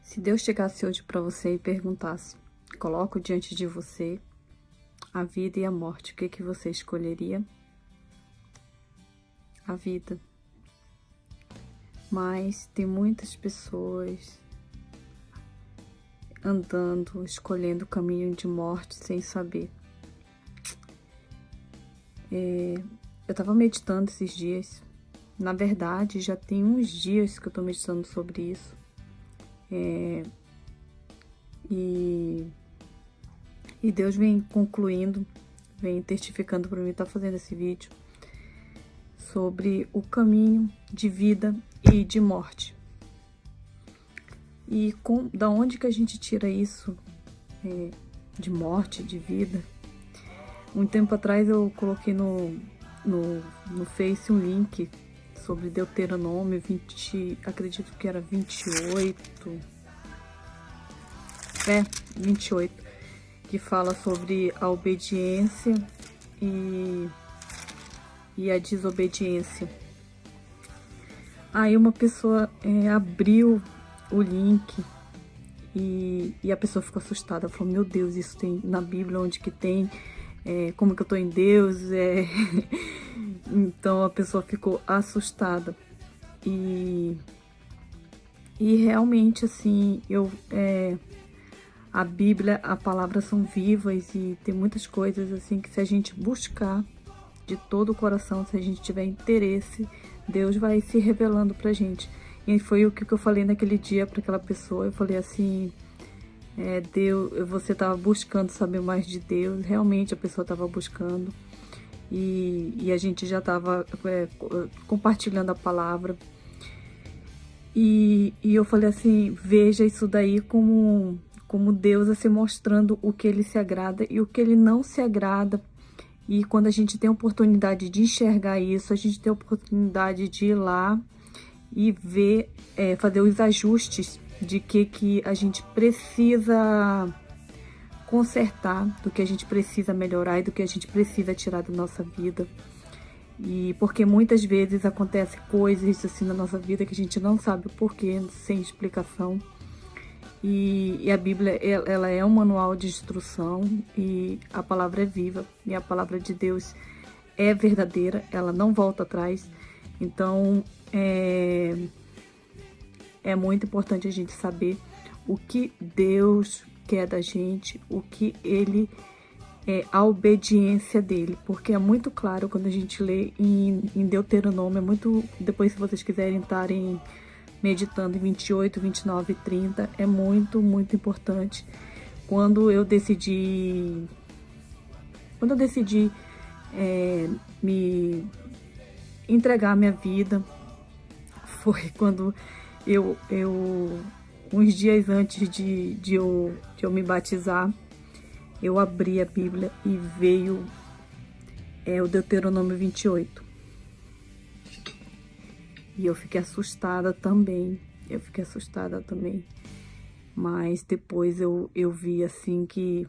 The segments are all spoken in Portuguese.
Se Deus chegasse hoje para você e perguntasse, coloco diante de você a vida e a morte, o que que você escolheria? A vida. Mas tem muitas pessoas andando, escolhendo o caminho de morte sem saber. Eu estava meditando esses dias. Na verdade, já tem uns dias que eu estou meditando sobre isso. E Deus vem concluindo, vem testificando para mim, tá fazendo esse vídeo sobre o caminho de vida e de morte. E da onde que a gente tira isso de morte, de vida? Um tempo atrás eu coloquei no Face um link sobre Deuteronômio 20, acredito que era 28, 28, que fala sobre a obediência e a desobediência. Aí uma pessoa abriu o link e a pessoa ficou assustada, falou, meu Deus, isso tem na Bíblia, onde que tem? Como que eu tô em Deus? Então a pessoa ficou assustada. E realmente, assim, a Bíblia, a palavra são vivas e tem muitas coisas assim que se a gente buscar de todo o coração, se a gente tiver interesse, Deus vai se revelando pra gente. E foi o que eu falei naquele dia para aquela pessoa. Eu falei assim, Deus, você estava buscando saber mais de Deus. Realmente a pessoa estava buscando. E a gente já estava compartilhando a palavra. E eu falei assim, veja isso daí como Deus assim, mostrando o que Ele se agrada e o que Ele não se agrada. E quando a gente tem a oportunidade de enxergar isso, a gente tem a oportunidade de ir lá e ver, fazer os ajustes de que a gente precisa consertar, do que a gente precisa melhorar e do que a gente precisa tirar da nossa vida. E porque muitas vezes acontecem coisas assim na nossa vida que a gente não sabe o porquê, sem explicação. E a Bíblia, ela é um manual de instrução e a palavra é viva. E a palavra de Deus é verdadeira, ela não volta atrás. Então, é muito importante a gente saber o que Deus quer da gente, o que Ele a obediência dele, porque é muito claro quando a gente lê em Deuteronômio, é muito, depois se vocês quiserem estarem meditando em 28, 29 e 30, é muito, muito importante. Quando eu decidi me entregar a minha vida, foi quando eu uns dias antes de eu me batizar, eu abri a Bíblia e veio o Deuteronômio 28. E eu fiquei assustada também. Mas depois eu vi assim que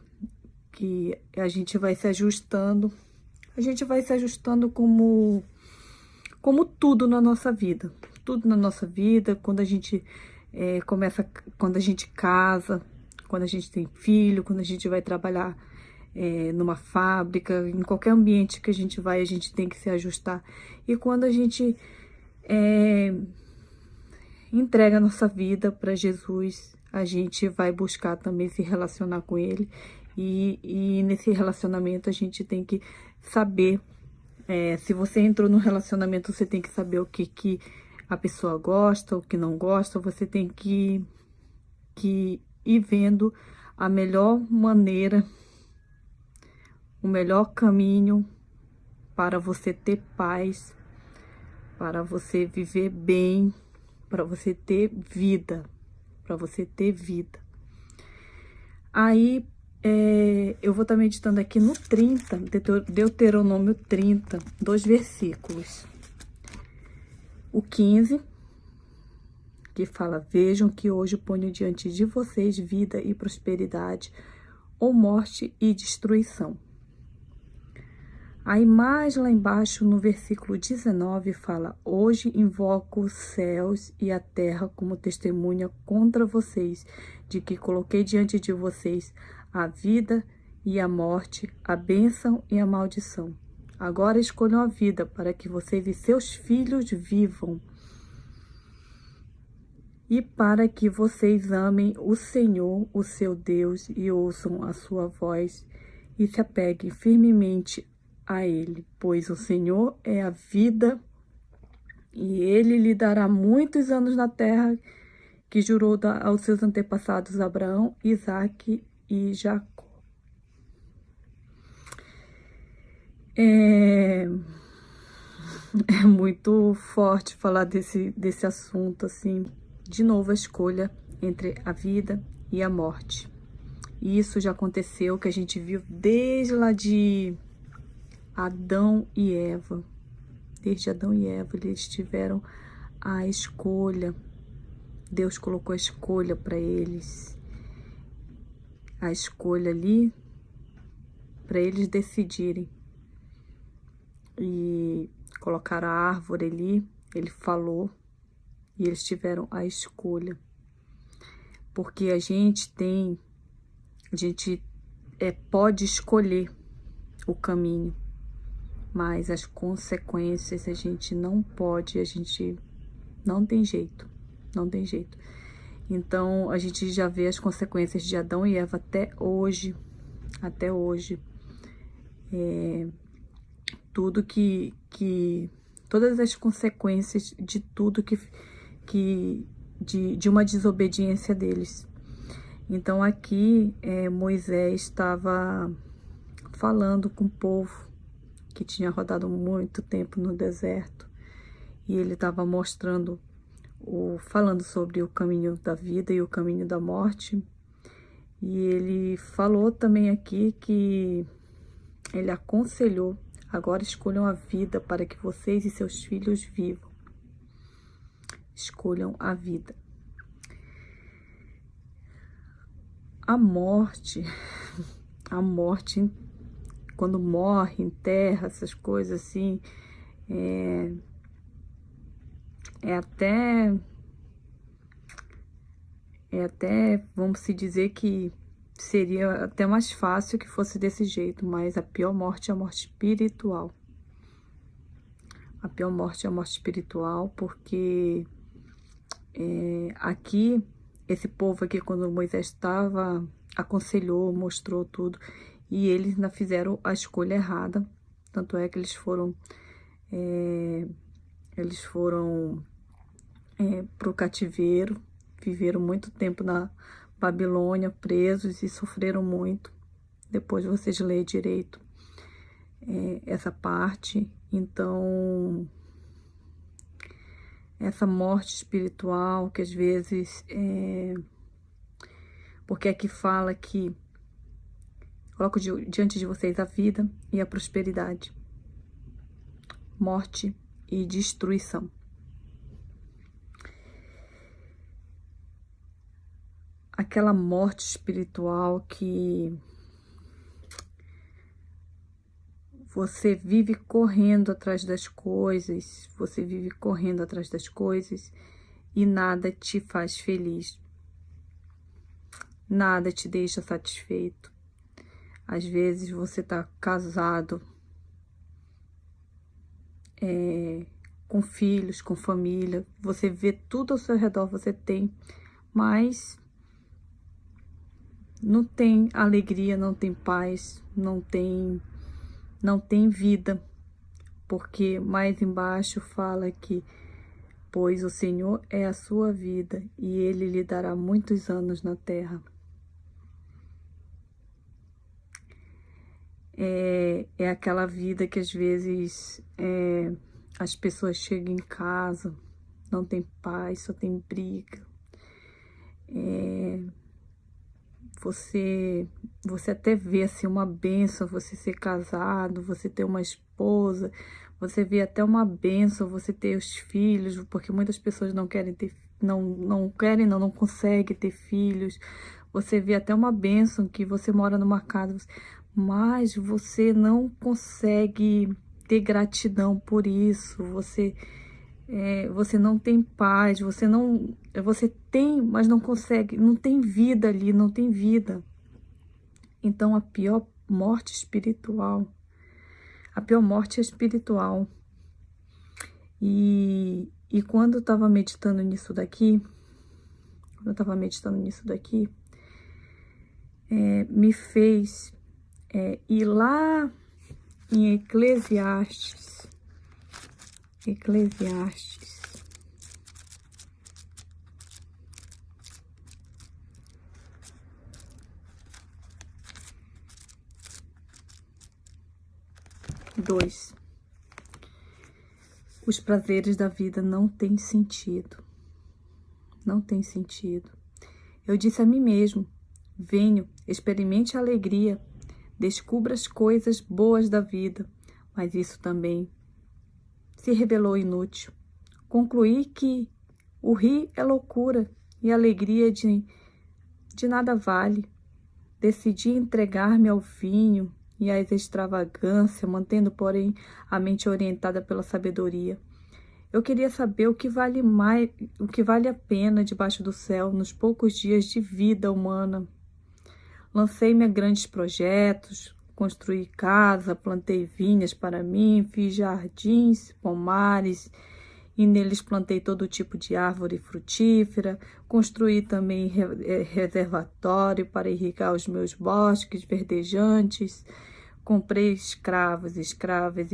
a gente vai se ajustando. A gente vai se ajustando como tudo na nossa vida. Tudo na nossa vida, quando a gente quando a gente casa, quando a gente tem filho, quando a gente vai trabalhar numa fábrica, em qualquer ambiente que a gente vai, a gente tem que se ajustar. E quando a gente entrega a nossa vida para Jesus, a gente vai buscar também se relacionar com Ele. E nesse relacionamento a gente tem que saber, se você entrou no relacionamento, você tem que saber o que a pessoa gosta, o que não gosta. Você tem que ir vendo a melhor maneira, o melhor caminho para você ter paz, para você viver bem, para você ter vida, Aí, eu vou estar meditando aqui no 30, Deuteronômio 30, 2 versículos. O 15, que fala, vejam que hoje ponho diante de vocês vida e prosperidade, ou morte e destruição. Aí mais lá embaixo, no versículo 19, fala: hoje invoco os céus e a terra como testemunha contra vocês, de que coloquei diante de vocês a vida e a morte, a bênção e a maldição. Agora escolham a vida, para que vocês e seus filhos vivam, e para que vocês amem o Senhor, o seu Deus, e ouçam a sua voz, e se apeguem firmemente a Ele, pois o Senhor é a vida, e Ele lhe dará muitos anos na terra, que jurou aos seus antepassados Abraão, Isaque e Jacó. É muito forte falar desse assunto, assim. De novo, a escolha entre a vida e a morte. E isso já aconteceu, que a gente viu desde lá de Adão e Eva. Desde Adão e Eva, eles tiveram a escolha. Deus colocou a escolha para eles. A escolha ali, para eles decidirem. E colocaram a árvore ali, ele falou, e eles tiveram a escolha. Porque a gente pode escolher o caminho, mas as consequências a gente não pode, a gente não tem jeito, não tem jeito. Então, a gente já vê as consequências de Adão e Eva até hoje, tudo todas as consequências de tudo de uma desobediência deles. Então, aqui, Moisés estava falando com o povo que tinha rodado muito tempo no deserto, e ele estava mostrando, falando sobre o caminho da vida e o caminho da morte. E ele falou também aqui que ele aconselhou: agora escolham a vida para que vocês e seus filhos vivam. Escolham a vida. A morte, quando morre, enterra, essas coisas assim, é até, vamos se dizer que seria até mais fácil que fosse desse jeito, mas a pior morte é a morte espiritual. A pior morte é a morte espiritual, porque aqui, esse povo aqui, quando Moisés estava, aconselhou, mostrou tudo, e eles ainda fizeram a escolha errada. Tanto é que eles foram para o cativeiro, viveram muito tempo na Babilônia, presos, e sofreram muito. Depois vocês leem direito essa parte. Então, essa morte espiritual, que às vezes porque aqui fala que coloco diante de vocês a vida e a prosperidade, morte e destruição. Aquela morte espiritual que você vive correndo atrás das coisas, e nada te faz feliz, nada te deixa satisfeito. Às vezes você tá casado, com filhos, com família, você vê tudo ao seu redor, você tem, mas não tem alegria, não tem paz, não tem vida, porque mais embaixo fala que, pois o Senhor é a sua vida, e Ele lhe dará muitos anos na terra. É aquela vida que às vezes as pessoas chegam em casa, não tem paz, só tem briga. Você até vê assim uma bênção você ser casado, você ter uma esposa, você vê até uma bênção você ter os filhos, porque muitas pessoas não querem ter, não conseguem ter filhos. Você vê até uma bênção que você mora numa casa, mas você não consegue ter gratidão por isso, você não tem paz, você tem, mas não consegue, não tem vida ali, não tem vida. Então a pior morte espiritual, a pior morte é espiritual. E quando eu estava meditando nisso daqui, me fez ir lá em Eclesiastes, 2. Os prazeres da vida não têm sentido. Não tem sentido. Eu disse a mim mesmo: venho, experimente a alegria, descubra as coisas boas da vida. Mas isso também se revelou inútil. Concluí que o rir é loucura e a alegria de nada vale. Decidi entregar-me ao vinho e às extravagâncias, mantendo, porém, a mente orientada pela sabedoria. Eu queria saber o que vale a pena debaixo do céu nos poucos dias de vida humana. Lancei-me a grandes projetos, construí casa, plantei vinhas para mim, fiz jardins, pomares, e neles plantei todo tipo de árvore frutífera, construí também reservatório para irrigar os meus bosques verdejantes, comprei escravos e escravas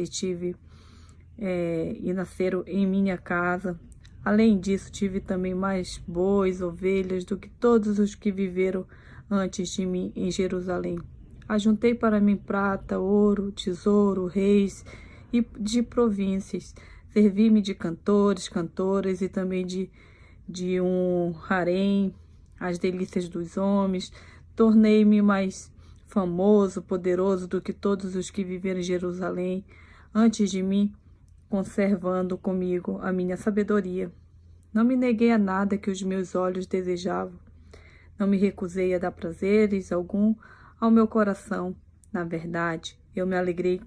e nasceram em minha casa. Além disso, tive também mais bois, ovelhas do que todos os que viveram antes de mim em Jerusalém. Ajuntei para mim prata, ouro, tesouro, reis e de províncias. Servi-me de cantores, cantoras e também de um harém, as delícias dos homens. Tornei-me mais famoso, poderoso do que todos os que viveram em Jerusalém antes de mim, conservando comigo a minha sabedoria. Não me neguei a nada que os meus olhos desejavam. Não me recusei a dar prazeres algum ao meu coração. Na verdade, eu me alegrei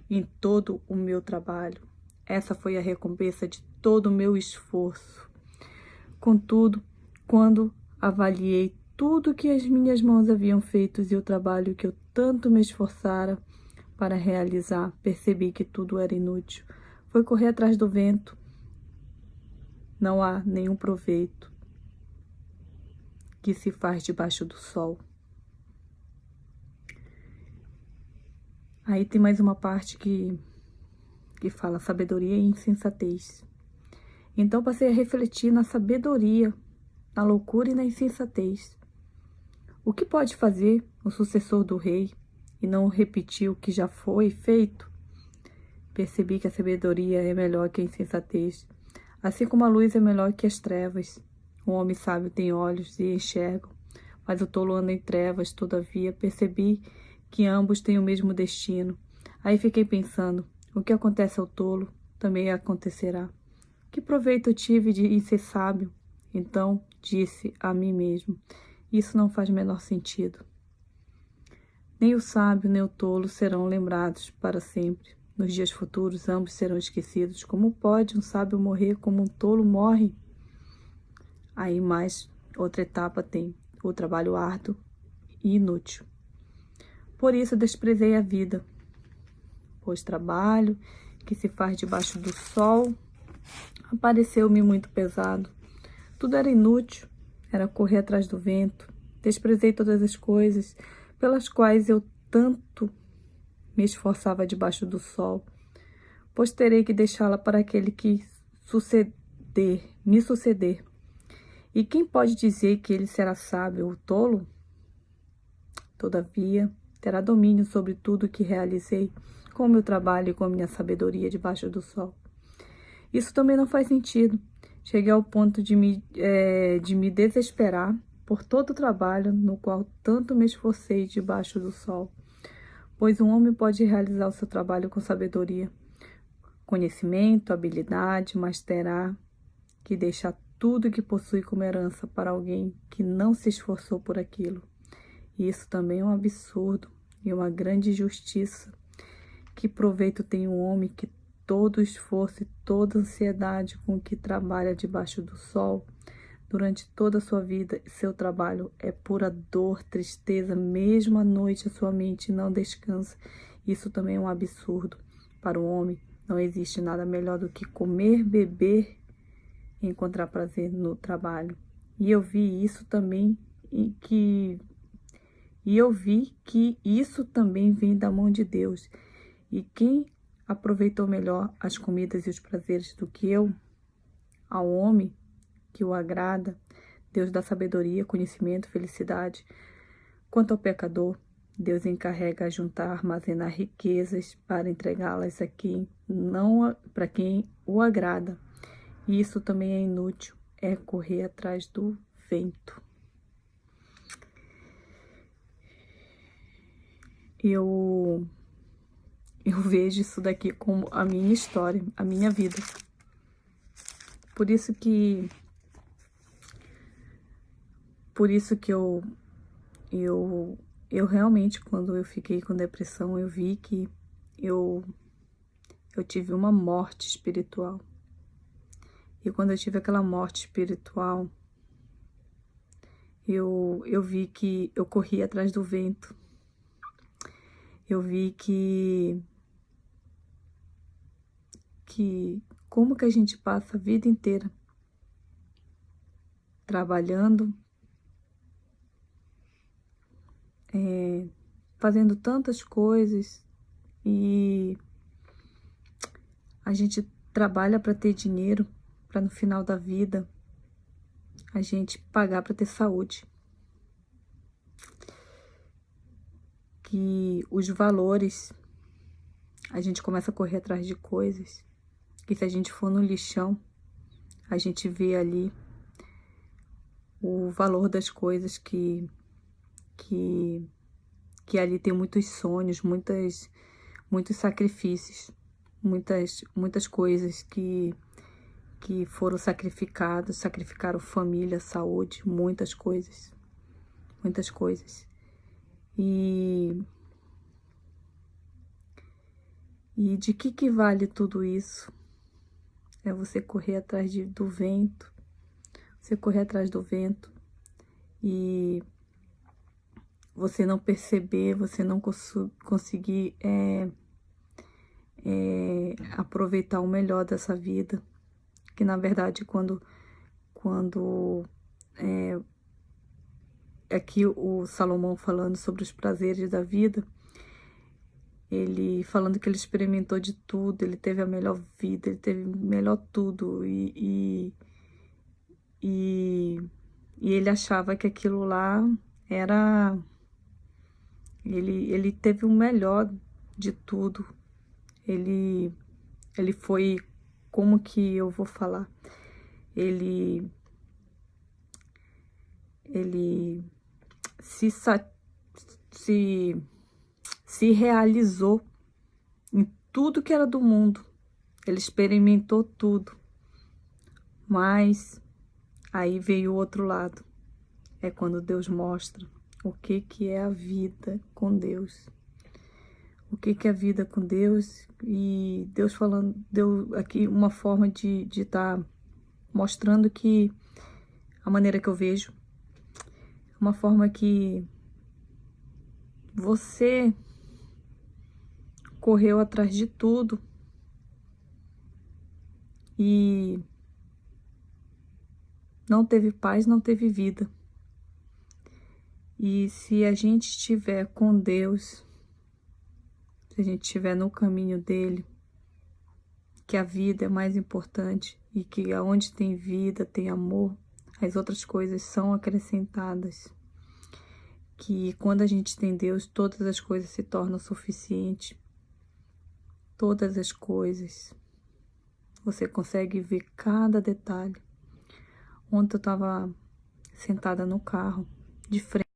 em todo o meu trabalho. Essa foi a recompensa de todo o meu esforço. Contudo, quando avaliei tudo que as minhas mãos haviam feito e o trabalho que eu tanto me esforçara para realizar, percebi que tudo era inútil. Foi correr atrás do vento. Não há nenhum proveito que se faz debaixo do sol. Aí tem mais uma parte que fala sabedoria e insensatez. Então passei a refletir na sabedoria, na loucura e na insensatez. O que pode fazer o sucessor do rei e não repetir o que já foi feito? Percebi que a sabedoria é melhor que a insensatez, assim como a luz é melhor que as trevas. O homem sábio tem olhos e enxergam, mas o tolo anda em trevas. Todavia, percebi que ambos têm o mesmo destino. Aí fiquei pensando, o que acontece ao tolo também acontecerá. Que proveito eu tive de ser sábio? Então disse a mim mesmo, isso não faz o menor sentido. Nem o sábio nem o tolo serão lembrados para sempre. Nos dias futuros, ambos serão esquecidos. Como pode um sábio morrer como um tolo morre? Aí mais outra etapa tem o trabalho árduo e inútil. Por isso desprezei a vida, pois trabalho que se faz debaixo do sol apareceu-me muito pesado. Tudo era inútil, era correr atrás do vento. Desprezei todas as coisas pelas quais eu tanto me esforçava debaixo do sol, pois terei que deixá-la para aquele que me suceder. E quem pode dizer que ele será sábio ou tolo? Todavia, terá domínio sobre tudo que realizei com o meu trabalho e com a minha sabedoria debaixo do sol. Isso também não faz sentido. Cheguei ao ponto de me desesperar por todo o trabalho no qual tanto me esforcei debaixo do sol. Pois um homem pode realizar o seu trabalho com sabedoria, conhecimento, habilidade, mas terá que deixar tudo que possui como herança para alguém que não se esforçou por aquilo. E isso também é um absurdo. e uma grande justiça. Que proveito tem o homem que todo esforço e toda ansiedade com que trabalha debaixo do sol, durante toda a sua vida, seu trabalho é pura dor, tristeza, mesmo à noite a sua mente não descansa. Isso também é um absurdo. Para o homem, não existe nada melhor do que comer, beber e encontrar prazer no trabalho. E eu vi isso também, e eu vi que isso também vem da mão de Deus. E quem aproveitou melhor as comidas e os prazeres do que eu? Ao homem que o agrada, Deus dá sabedoria, conhecimento, felicidade. Quanto ao pecador, Deus encarrega a juntar, armazenar riquezas para entregá-las a quem não, para quem o agrada. E isso também é inútil, é correr atrás do vento. Eu vejo isso daqui como a minha história, a minha vida. Por isso que eu realmente, quando eu fiquei com depressão, eu vi que eu tive uma morte espiritual. E quando eu tive aquela morte espiritual, eu vi que eu corri atrás do vento. Eu vi que como que a gente passa a vida inteira trabalhando, fazendo tantas coisas, e a gente trabalha para ter dinheiro, para no final da vida a gente pagar para ter saúde. Que os valores, a gente começa a correr atrás de coisas, que se a gente for no lixão, a gente vê ali o valor das coisas que ali tem muitos sonhos, muitos sacrifícios, muitas coisas que foram sacrificadas, sacrificaram família, saúde, muitas coisas. E de que vale tudo isso? É você correr atrás do vento, e você não perceber, você não conseguir aproveitar o melhor dessa vida. Que na verdade, quando aqui o Salomão falando sobre os prazeres da vida, ele falando que ele experimentou de tudo, ele teve a melhor vida, ele teve o melhor tudo, e ele achava que aquilo lá era... Ele teve o melhor de tudo. Ele foi... Como que eu vou falar? Ele se realizou em tudo que era do mundo. Ele experimentou tudo. Mas aí veio o outro lado. É quando Deus mostra o que é a vida com Deus. O que é a vida com Deus. E Deus falando, deu aqui uma forma de estar mostrando que a maneira que eu vejo, uma forma que você correu atrás de tudo e não teve paz, não teve vida. E se a gente estiver com Deus, se a gente estiver no caminho dele, que a vida é mais importante e que aonde tem vida, tem amor, as outras coisas são acrescentadas. Que quando a gente tem Deus, todas as coisas se tornam suficientes. Todas as coisas. Você consegue ver cada detalhe. Ontem eu estava sentada no carro, de frente.